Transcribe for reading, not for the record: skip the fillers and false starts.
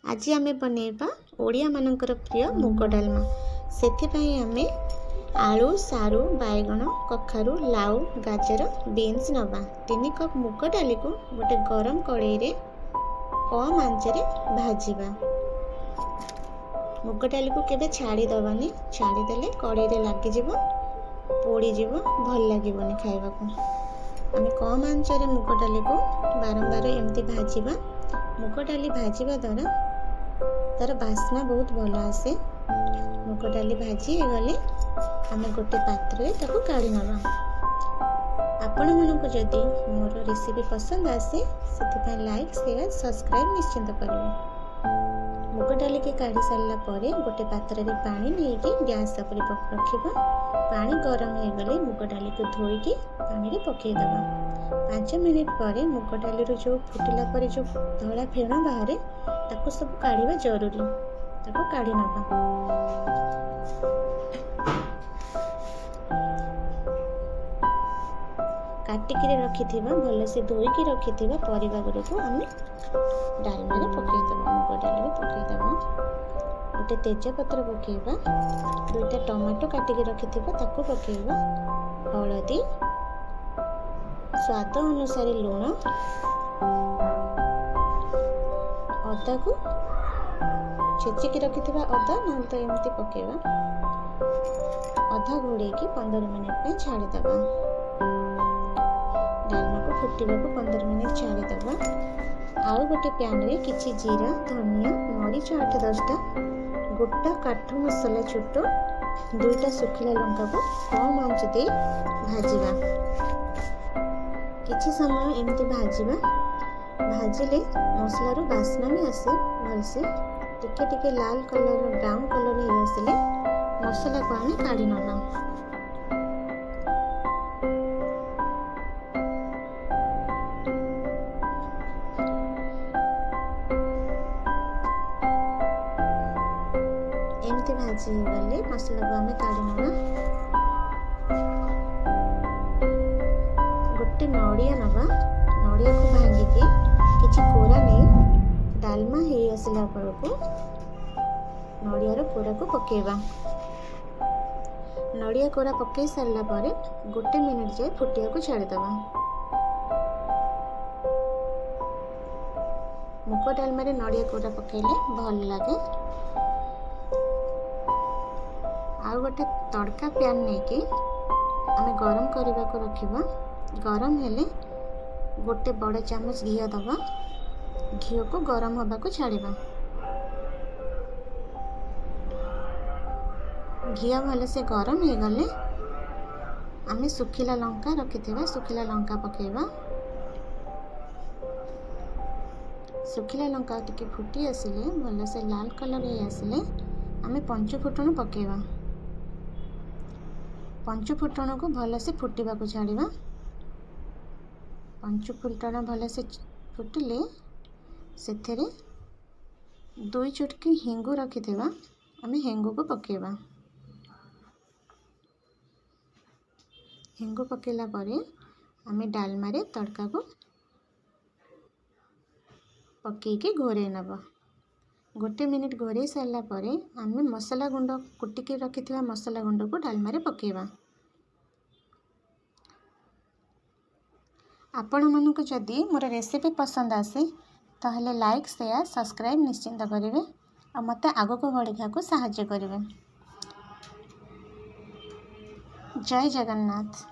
आज आमे बनेबा ओडिया मानकर प्रिय मुग डालमा। सेथिपाई आमे आलू सारू बैगण कखारू लाउ गाजर बीन्स नवा 3 कप मुग डाली को गोटे गरम कड़ाई रे कम आंचरे भाजिबा। मुग डाली को केबे छाड़ी दबानी, छाड़ी देले कड़ाई रे लागी जिवो, पोड़ी जिवो, भल लागिबोनी खाइबा को। आमे कम आंचरे मुग डाली को बारंबार एमती भाजिबा। मुग डाली भाजिबा द्वारा तार बास्ना बहुत भल आसे। मुग डाली भाजी गले आमे गोटे पात्र रे ताको काढी नबा। आपण मानको जदि मोर रेसिपी पसंद आसे सेति लाइक शेयर सब्सक्राइब निश्चिंत करिवे। मुग डाली के काढी सारला परे गोटे पात्र रे पानी नेकी गैस ऊपर रखिबा। पानी गरम हो गले मुग डाली को धोई के पानी रे पकेई दबा। 5 मिनिट परे मुग डाली रो जो फुटिला परे जो धला फेण बाहरे ताको सब काढिबा जरूरी। ताको काढी नबा। काटिकी रखिथिबा भल से धोईकी रखिथिबा परिबा गुरो को आमे डालमा रे पकेई दबा। मुग डाली रे पकेई दबा। गोटे तेज पत्र पकेइबा। 2टा टमाटो काटिकी रखिथिबा ताको पकेइबा। हळदी स्वाद अनुसार लूण, अदा को छेचिकी रखिथिबा अदा न तो एमती पकेइबा। अधा घोड़े की 15 मिनिट पे छाड़ी दबा। डालमा को फुटिबा को 15 मिनिट छाड़ी दबा। आउ गोटे पैन रे किछि जीरा धनिया मरीच 8-10टा गोटा काठ मसला छोटो 2टा सुखिला लंका को कम आंच दे भाजिबा। किछि समय एमती भाजिबा। भाजिले मसला रो बास्ना भी आसे भल से। टिके टिके लाल कलर ब्राउन कलर हे आसले मसला को आमे काढी नबा। एमती भाजी गले मसला को आमे काढी नबा। गोटे नड़िया नबा। नड़िया को भांगी के किछि कोरा नहीं डालमा हे आसला पर को नड़िया रो कोरा को पकेबा। नड़िया कोरा पकई सारला परे गोटे मिनिट जाए फुटिया को छाड़ी दबा। मुग डालमा रे नड़िया कोरा पकेले भल लागे। आउ गोटे तड़का पैन नहीं कि आमे गरम करबा को रखिबा। गरम हेले गोटे बड़ चामच घी दबा। घी को गरम होबा को छाड़िबा। घी भल से गरम हो गले आमे सुखिला लंका रखिथिबा। सुखिला लंका पकेबा। सुखिला लंका टिके फुटी आसिले भल से लाल कलर हे आसिले आमे पंच फुटण पकेबा। पंच फुटण को भल से फुटिबा को छाड़िबा। पंच फुटण भल से फुटिले सेथेरे 2 चुटकी हिंगु रखिथिबा। आमे हिंगु को पकेबा। हिंगु पकेला परे आमे डालमा रे तड़का को पकई के घोरे नबा। गोटे मिनिट घोरे सारला परे आमे मसला गुंड कुटिके रखिथिबा मसला गुंड को डालमा रे पकेबा। आपण मानको जदि मोर रेसिपी पसंद आसे ताहले लाइक शेयर सब्सक्राइब निश्चिंत करिवे और मते आगो को बढ़िया को सहायता करिवे। जय जगन्नाथ।